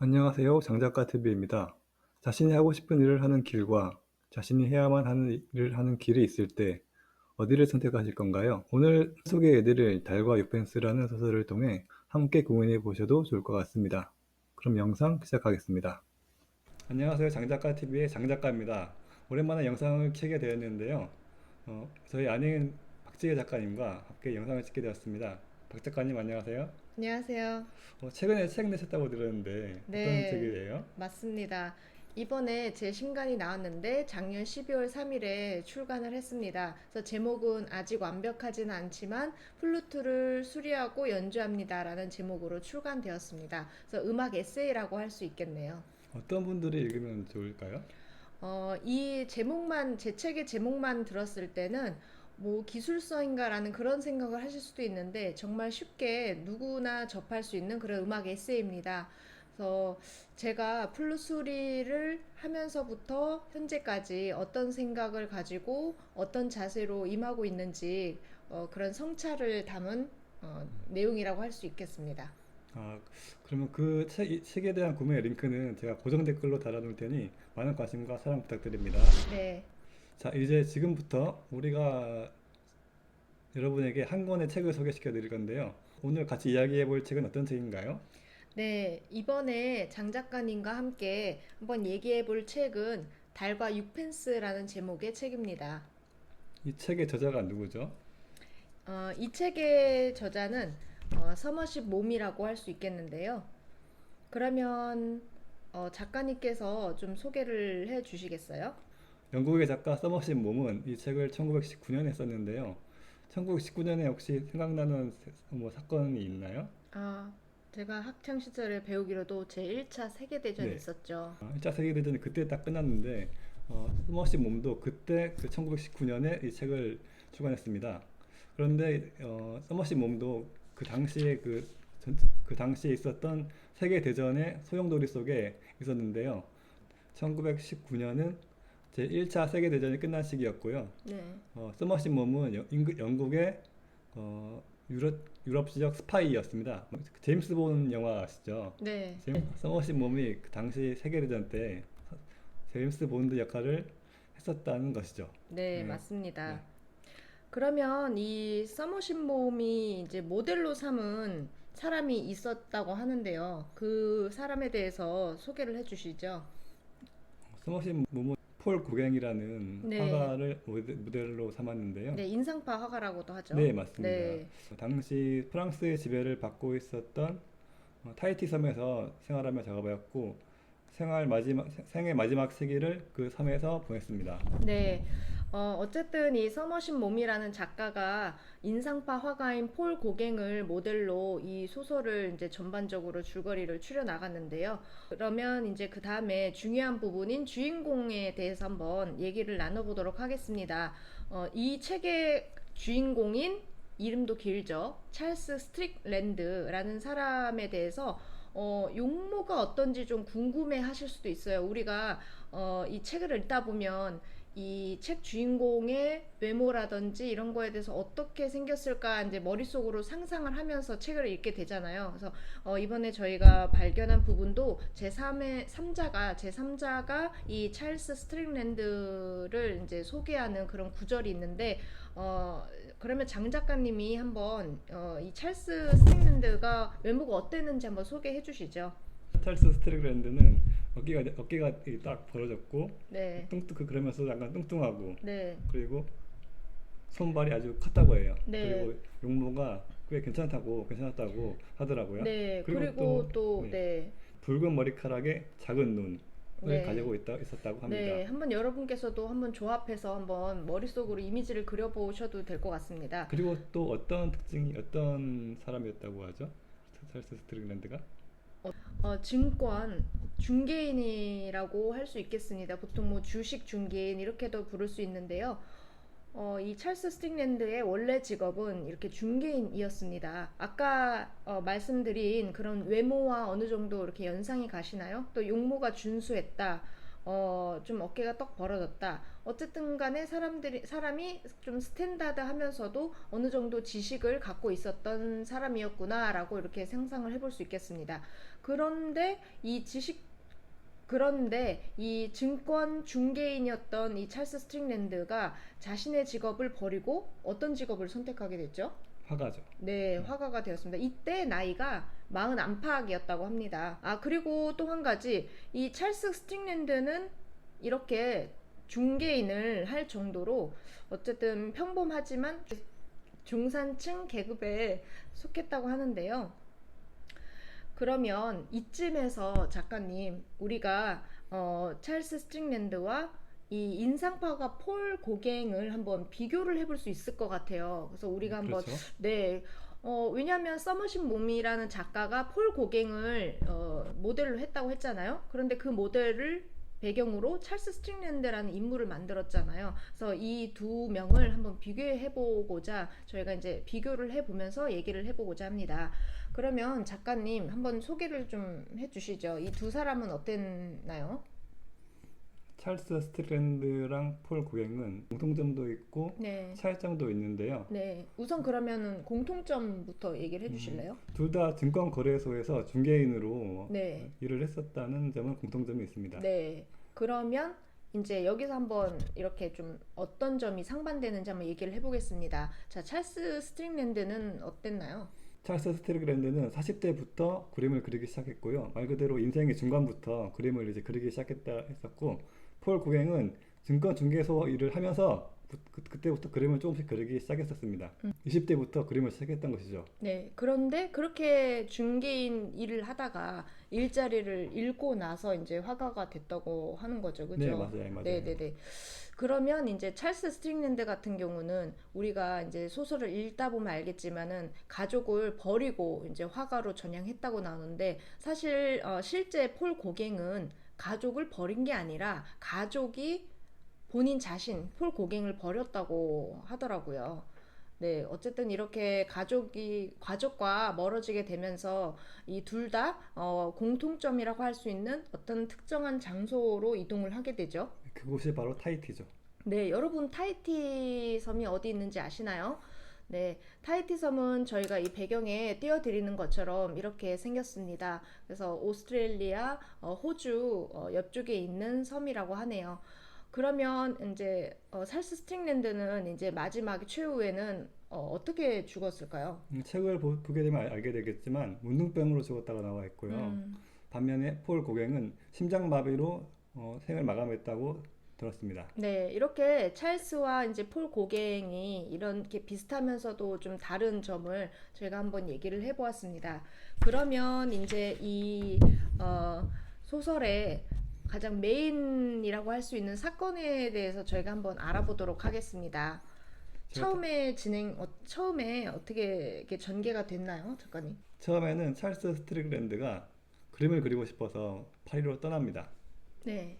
안녕하세요. 장작가 TV입니다. 자신이 하고 싶은 일을 하는 길과 자신이 해야만 하는 일을 하는 길이 있을 때 어디를 선택하실 건가요? 오늘 소개해드릴 달과 유펜스라는 소설을 통해 함께 고민해 보셔도 좋을 것 같습니다. 그럼 영상 시작하겠습니다. 안녕하세요. 장작가 TV의 장작가입니다. 오랜만에 영상을 찍게 되었는데요. 저희 아내인 박지혜 작가님과 함께 영상을 찍게 되었습니다. 박 작가님 안녕하세요. 안녕하세요. 최근에 책 내셨다고 들었는데 어떤 네, 책이에요? 맞습니다. 이번에 제 신간이 나왔는데 작년 12월 3일에 출간을 했습니다. 그래서 제목은 아직 완벽하지는 않지만 플루트를 수리하고 연주합니다라는 제목으로 출간되었습니다. 그래서 음악 에세이라고 할 수 있겠네요. 어떤 분들이 읽으면 좋을까요? 이 제목만, 제 책의 제목만 들었을 때는 뭐 기술서인가라는 그런 생각을 하실 수도 있는데 정말 쉽게 누구나 접할 수 있는 그런 음악 에세이입니다. 그래서 제가 플룻소리를 하면서부터 현재까지 어떤 생각을 가지고 어떤 자세로 임하고 있는지 그런 성찰을 담은 내용이라고 할 수 있겠습니다. 아, 그러면 그 책에 대한 구매 링크는 제가 고정 댓글로 달아놓을 테니 많은 관심과 사랑 부탁드립니다. 네. 자, 이제 지금부터 우리가 여러분에게 한 권의 책을 소개시켜 드릴 건데요. 오늘 같이 이야기해 볼 책은 어떤 책인가요? 네, 이번에 장 작가님과 함께 한번 얘기해 볼 책은 달과 육펜스라는 제목의 책입니다. 이 책의 저자가 누구죠? 이 책의 저자는 서머십 몸이라고 할 수 있겠는데요. 그러면 작가님께서 좀 소개를 해 주시겠어요? 영국의 작가 서머신 몸은 이 책을 1919년에 썼는데요. 1919년에 혹시 생각나는 사건이 있나요? 아, 제가 학창 시절에 배우기로도 제1차 세계대전이 네. 있었죠. 1차 세계대전이 그때 딱 끝났는데 스머시 몸도 그때 그 1919년에 이 책을 출간했습니다. 그런데 서머시 몸도 그 당시에 그 당시에 있었던 세계대전의 소용돌이 속에 있었는데요. 1919년은 제1차 세계대전이 끝난 시기였고요. 네. 서머시 몸은 영국의 어, 유럽 지역 스파이였습니다. 제임스 본 영화 아시죠? 네. 서머시 몸이 그 당시 세계대전 때 제임스 본드 역할을 했었다는 것이죠. 네, 네, 네. 맞습니다. 그러면 이 서머신 몸이 이제 모델로 삼은 사람이 있었다고 하는데요. 그 사람에 대해서 소개를 해주시죠. 서머시 몸은 폴 고갱이라는 네, 화가를 모델로 삼았는데요. 네, 인상파 화가라고도 하죠. 네, 맞습니다. 네, 당시 프랑스의 지배를 받고 있었던 타히티 섬에서 생활하며 작업하였고 생의 마지막 시기를 그 섬에서 보냈습니다. 네. 어쨌든 이 서머신 몸이라는 작가가 인상파 화가인 폴 고갱을 모델로 이 소설을 이제 전반적으로 줄거리를 추려 나갔는데요. 그러면 이제 그 다음에 중요한 부분인 주인공에 대해서 한번 얘기를 나눠보도록 하겠습니다. 이 책의 주인공인 이름도 길죠. 찰스 스트릭랜드라는 사람에 대해서 용모가 어떤지 좀 궁금해 하실 수도 있어요. 우리가 이 책을 읽다 보면 이 책 주인공의 외모라든지 이런 거에 대해서 어떻게 생겼을까 이제 머릿속으로 상상을 하면서 책을 읽게 되잖아요. 그래서 이번에 저희가 발견한 부분도 제3자가 이 찰스 스트링랜드를 이제 소개하는 그런 구절이 있는데 그러면 장 작가님이 한번 이 찰스 스트링랜드가 외모가 어땠는지 한번 소개해 주시죠. 찰스 스트릭랜드는 어깨가 딱 벌어졌고 네. 그러면서 약간 뚱뚱하고 네. 그리고 손발이 아주 컸다고 해요. 네. 그리고 용모가 꽤 괜찮았다고 하더라고요. 네. 그리고 또 그리고 또 네, 네. 붉은 머리카락에 작은 눈을 네. 가지고 있었다고 합니다. 네, 한번 여러분께서도 한번 조합해서 한번 머릿속으로 이미지를 그려보셔도 될 것 같습니다. 그리고 또 어떤 사람이었다고 하죠? 찰스 스트릭랜드가? 증권 중개인이라고 할 수 있겠습니다. 보통 뭐 주식 중개인 이렇게도 부를 수 있는데요. 이 찰스 스틱랜드의 원래 직업은 이렇게 중개인이었습니다. 아까 말씀드린 그런 외모와 어느 정도 이렇게 연상이 가시나요? 또 용모가 준수했다. 좀 어깨가 떡 벌어졌다. 어쨌든 간에 사람이 좀 스탠다드 하면서도 어느 정도 지식을 갖고 있었던 사람이었구나라고 이렇게 상상을 해볼 수 있겠습니다. 그런데 이 증권 중개인이었던 이 찰스 스트링랜드가 자신의 직업을 버리고 어떤 직업을 선택하게 됐죠? 화가죠. 네, 화가가 되었습니다. 이때 나이가 40 안팎이었다고 합니다. 아, 그리고 또 한 가지, 이 찰스 스트링랜드는 이렇게 중개인을 할 정도로 어쨌든 평범하지만 중산층 계급에 속했다고 하는데요. 그러면 이쯤에서 작가님, 우리가 찰스 스트링랜드와 이 인상파가 폴 고갱을 한번 비교를 해볼 수 있을 것 같아요. 그래서 우리가 한번 그렇죠. 네, 왜냐하면 서머신 몸이라는 작가가 폴 고갱을 모델로 했다고 했잖아요. 그런데 그 모델을 배경으로 찰스 스트링랜드라는 인물을 만들었잖아요. 그래서 이 두 명을 한번 비교해 보고자 저희가 이제 비교를 해보면서 얘기를 해보고자 합니다. 그러면 작가님 한번 소개를 좀 해주시죠. 이 두 사람은 어땠나요? 찰스 스트랜드랑 폴 고갱은 공통점도 있고 네. 차이점도 있는데요. 네. 우선 그러면은 공통점부터 얘기를 해주실래요? 둘 다 증권거래소에서 중개인으로 네. 일을 했었다는 점은 공통점이 있습니다. 네. 그러면 이제 여기서 한번 이렇게 좀 어떤 점이 상반되는지 한번 얘기를 해보겠습니다. 자, 찰스 스트링랜드는 어땠나요? 찰스 스트랜드는 40대부터 그림을 그리기 시작했고요. 말 그대로 인생의 중반부터 그림을 이제 그리기 시작했다 했었고, 폴 고갱은 증권 중개소 일을 하면서 그때부터 그림을 조금씩 그리기 시작했었습니다. 20대부터 그림을 시작했던 것이죠. 네. 그런데 그렇게 중개인 일을 하다가 일자리를 잃고 나서 이제 화가가 됐다고 하는 거죠. 그죠? 네, 맞아요, 맞아요. 네네네. 그러면 이제 찰스 스트링랜드 같은 경우는 우리가 이제 소설을 읽다 보면 알겠지만은 가족을 버리고 이제 화가로 전향했다고 나오는데 사실 실제 폴 고갱은 가족을 버린 게 아니라 가족이 본인 자신 폴 고갱을 버렸다고 하더라고요. 네, 어쨌든 이렇게 가족과 멀어지게 되면서 이 둘 다 공통점이라고 할 수 있는 어떤 특정한 장소로 이동을 하게 되죠. 그곳이 바로 타이티죠. 네, 여러분 타이티 섬이 어디 있는지 아시나요? 네, 타이티 섬은 저희가 이 배경에 띄워드리는 것처럼 이렇게 생겼습니다. 그래서 오스트레일리아, 호주 옆쪽에 있는 섬이라고 하네요. 그러면 이제 찰스 스트링랜드는 이제 마지막 최후에는 어떻게 죽었을까요? 책을 보게 되면 알게 되겠지만 문둥병으로 죽었다고 나와 있고요. 반면에 폴 고갱은 심장마비로 생을 마감했다고 들었습니다. 네, 이렇게 찰스와 이제 폴 고갱이 이렇게 비슷하면서도 좀 다른 점을 저희가 한번 얘기를 해보았습니다. 그러면 이제 이 소설의 가장 메인이라고 할 수 있는 사건에 대해서 저희가 한번 알아보도록 하겠습니다. 처음에 어떻게 이렇게 전개가 됐나요, 작가님? 처음에는 찰스 스트릭랜드가 그림을 그리고 싶어서 파리로 떠납니다. 네.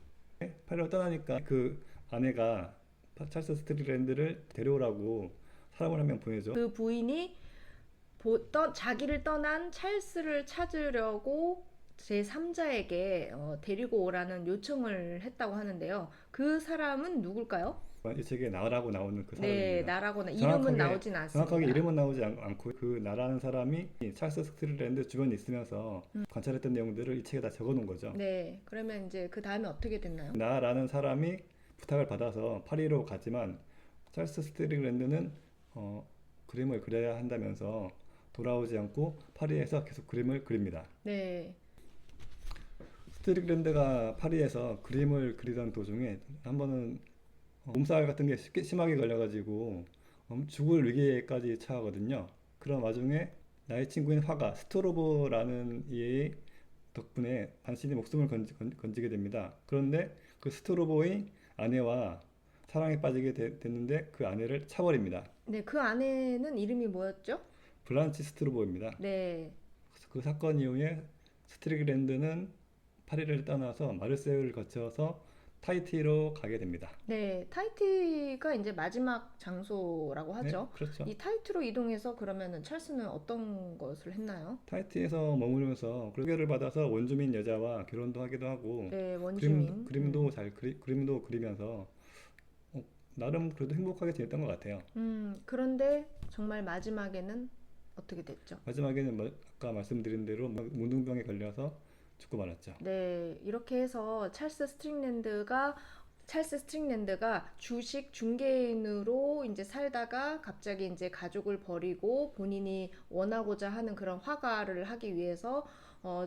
파리로 떠나니까 그 아내가 찰스 스트릭랜드를 데려오라고 사람을 한 명 보내죠. 그 부인이 자기를 떠난 찰스를 찾으려고 제3자에게 데리고 오라는 요청을 했다고 하는데요. 그 사람은 누굴까요? 이 책에 나라고 나오는 그 네, 사람입니다. 나라거나 이름은 나오진 않습니다. 정확하게 이름은 나오지 않고 그 나라는 사람이 이 찰스 스트릭랜드 주변에 있으면서 관찰했던 내용들을 이 책에 다 적어놓은 거죠. 네, 그러면 이제 그 다음에 어떻게 됐나요? 나라는 사람이 부탁을 받아서 파리로 가지만 찰스 스트릭랜드는 그림을 그려야 한다면서 돌아오지 않고 파리에서 계속 그림을 그립니다. 네, 스트릭랜드가 파리에서 그림을 그리던 도중에 한 번은 몸살 같은 게 심하게 걸려가지고 죽을 위기에까지 처하거든요. 그런 와중에 나의 친구인 화가 스토로보라는 이의 덕분에 간신히 목숨을 건지게 됩니다. 그런데 그 스토로보의 아내와 사랑에 빠지게 됐는데 그 아내를 차버립니다. 네, 그 아내는 이름이 뭐였죠? 블란치 스토로보입니다. 네, 그 사건 이후에 스트릭랜드는 파리를 떠나서 마르세유를 거쳐서 타히티로 가게 됩니다. 네, 타히티가 이제 마지막 장소라고 네, 하죠. 그렇죠. 이 타히티로 이동해서 그러면은 찰스는 어떤 것을 했나요? 타히티에서 머무르면서 소개를 받아서 원주민 여자와 결혼도 하기도 하고 네, 원주민. 그림도 그리면서 나름 그래도 행복하게 지냈던 것 같아요. 그런데 정말 마지막에는 어떻게 됐죠? 마지막에는 아까 말씀드린 대로 문둥병에 걸려서 죽고 말았죠. 네, 이렇게 해서 찰스 스트링랜드가 주식 중개인으로 이제 살다가 갑자기 이제 가족을 버리고 본인이 원하고자 하는 그런 화가를 하기 위해서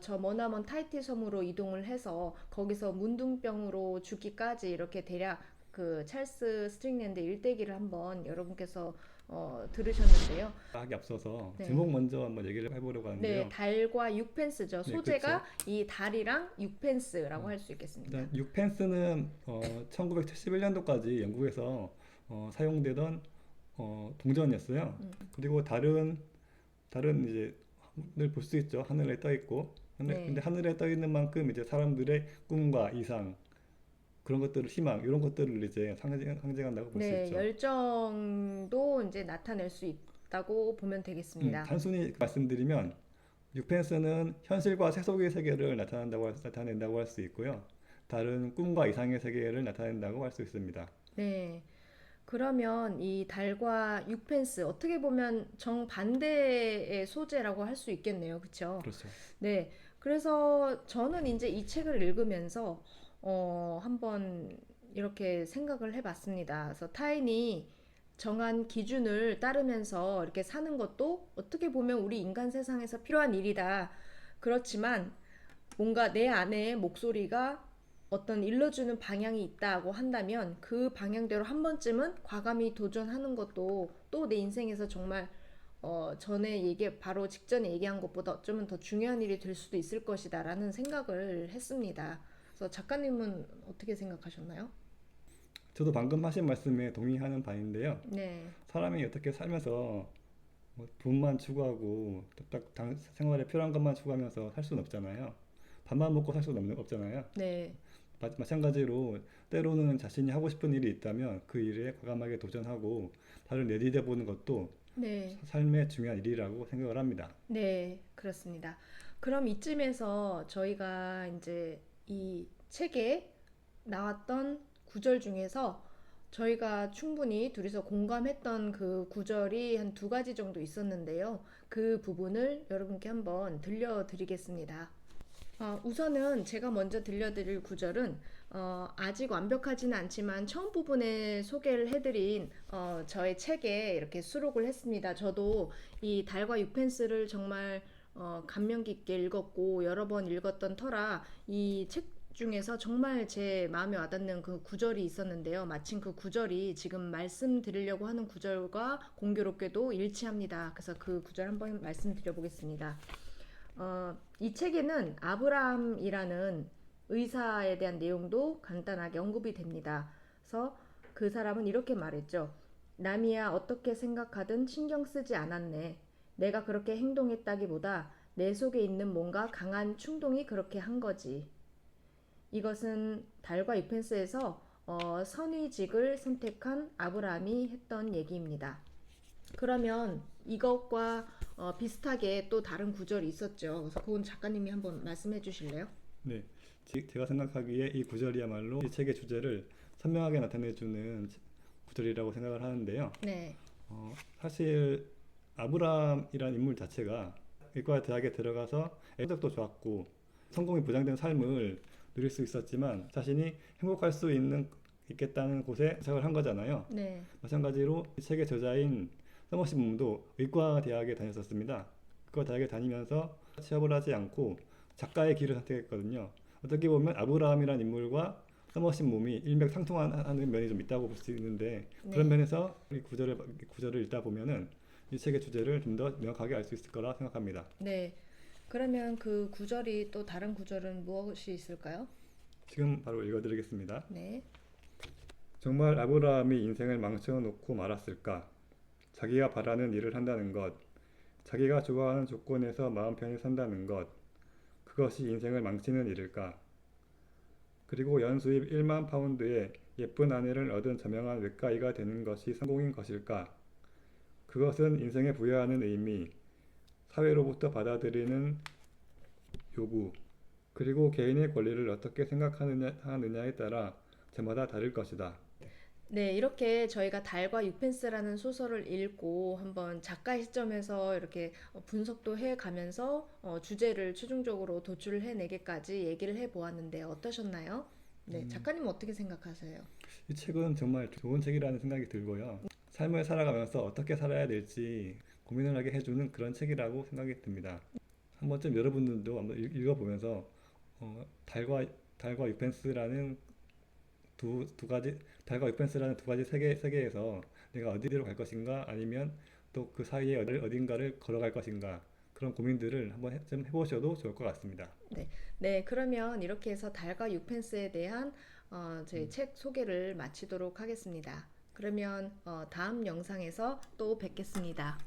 저 머나먼 타이티 섬으로 이동을 해서 거기서 문둥병으로 죽기까지 이렇게 대략 그 찰스 스트링랜드 일대기를 한번 여러분께서 들으셨는데요. 하기 앞서서 네. 제목 먼저 한번 얘기를 해보려고 네, 하는데요. 달과 육펜스죠. 네, 소재가 그렇죠. 이 달이랑 육펜스라고 할 수 있겠습니다. 일단 6펜스는 1971년도까지 영국에서 사용되던 동전이었어요. 그리고 다른 이제 늘 볼 수 있죠. 하늘에 떠 있고. 근데 네. 하늘에 떠 있는 만큼 이제 사람들의 꿈과 이상 그런 것들을 희망 이런 것들을 이제 상징한다고 볼 수 네, 있죠. 열정도 이제 나타낼 수 있다고 보면 되겠습니다. 단순히 말씀드리면 6펜스는 현실과 세속의 세계를 나타낸다고 할 수 있고요. 다른 꿈과 이상의 세계를 나타낸다고 할 수 있습니다. 네. 그러면 이 달과 육펜스 어떻게 보면 정반대의 소재라고 할 수 있겠네요. 그렇죠? 그렇죠. 네. 그래서 저는 이제 이 책을 읽으면서 한번 이렇게 생각을 해봤습니다. 그래서 타인이 정한 기준을 따르면서 이렇게 사는 것도 어떻게 보면 우리 인간 세상에서 필요한 일이다. 그렇지만 뭔가 내 안에 목소리가 어떤 일러주는 방향이 있다고 한다면 그 방향대로 한 번쯤은 과감히 도전하는 것도 또 내 인생에서 정말 전에 바로 직전에 얘기한 것보다 어쩌면 더 중요한 일이 될 수도 있을 것이다라는 생각을 했습니다. 그래서 작가님은 어떻게 생각하셨나요? 저도 방금 하신 말씀에 동의하는 바인데요. 네, 사람이 어떻게 살면서 뭐 돈만 추구하고 생활에 필요한 것만 추구하면서 살 수는 없잖아요. 밥만 먹고 살 수는 없잖아요. 네, 마찬가지로 때로는 자신이 하고 싶은 일이 있다면 그 일에 과감하게 도전하고 발을 내디뎌 보는 것도 네, 삶의 중요한 일이라고 생각을 합니다. 네, 그렇습니다. 그럼 이쯤에서 저희가 이제 이 책에 나왔던 구절 중에서 저희가 충분히 둘이서 공감했던 그 구절이 한 두 가지 정도 있었는데요. 그 부분을 여러분께 한번 들려드리겠습니다. 우선은 제가 먼저 들려드릴 구절은 아직 완벽하지는 않지만 처음 부분에 소개를 해드린 저의 책에 이렇게 수록을 했습니다. 저도 이 달과 육펜스를 정말 감명 깊게 읽었고 여러 번 읽었던 터라 이 책 중에서 정말 제 마음에 와닿는 그 구절이 있었는데요. 마침 그 구절이 지금 말씀드리려고 하는 구절과 공교롭게도 일치합니다. 그래서 그 구절 한번 말씀드려보겠습니다. 이 책에는 아브라함이라는 의사에 대한 내용도 간단하게 언급이 됩니다. 그래서 그 사람은 이렇게 말했죠. 남이야 어떻게 생각하든 신경 쓰지 않았네. 내가 그렇게 행동했다기보다 내 속에 있는 뭔가 강한 충동이 그렇게 한 거지. 이것은 달과 유펜스에서 선의직을 선택한 아브라함이 했던 얘기입니다. 그러면 이것과 비슷하게 또 다른 구절이 있었죠. 그래서 그건 작가님이 한번 말씀해 주실래요? 네, 제가 생각하기에 이 구절이야말로 이 책의 주제를 선명하게 나타내주는 구절이라고 생각을 하는데요. 네, 사실 아브라함이라는 인물 자체가 의과 대학에 들어가서 성적도 좋았고 성공이 보장된 삶을 누릴 수 있었지만 자신이 행복할 수 있겠다는 곳에 도착을 한 거잖아요. 네, 마찬가지로 이 책의 저자인 서머시 문도 의과 대학에 다녔었습니다. 의과 대학에 다니면서 취업을 하지 않고 작가의 길을 선택했거든요. 어떻게 보면 아브라함이라는 인물과 서머시 몸이 일맥상통하는 면이 좀 있다고 볼 수 있는데 그런 네, 면에서 이 구절을 읽다 보면은 이 책의 주제를 좀 더 명확하게 알 수 있을 거라 생각합니다. 네. 그러면 그 구절이 또 다른 구절은 무엇이 있을까요? 지금 바로 읽어드리겠습니다. 네, 정말 아브라함이 인생을 망쳐놓고 말았을까? 자기가 바라는 일을 한다는 것, 자기가 좋아하는 조건에서 마음 편히 산다는 것, 그것이 인생을 망치는 일일까? 그리고 연수입 1만 파운드의 예쁜 아내를 얻은 저명한 외과의가 되는 것이 성공인 것일까? 그것은 인생에 부여하는 의미, 사회로부터 받아들이는 요구, 그리고 개인의 권리를 어떻게 생각하느냐에 따라 저마다 다를 것이다. 네, 이렇게 저희가 달과 유펜스라는 소설을 읽고 한번 작가의 시점에서 이렇게 분석도 해 가면서 주제를 최종적으로 도출을 해내기까지 얘기를 해 보았는데 어떠셨나요? 네, 작가님 어떻게 생각하세요? 이 책은 정말 좋은 책이라는 생각이 들고요. 삶을 살아가면서 어떻게 살아야 될지 고민을 하게 해주는 그런 책이라고 생각이 듭니다. 한 번쯤 여러분들도 한번 읽어보면서 달과 유펜스라는 두 가지 달과 유펜스라는 두 가지 세계에서 내가 어디로 갈 것인가 아니면 또 그 사이에 어딘가를 걸어갈 것인가 그런 고민들을 한번 좀 해보셔도 좋을 것 같습니다. 네, 네, 그러면 이렇게 해서 달과 유펜스에 대한 저희 책 소개를 마치도록 하겠습니다. 그러면 다음 영상에서 또 뵙겠습니다.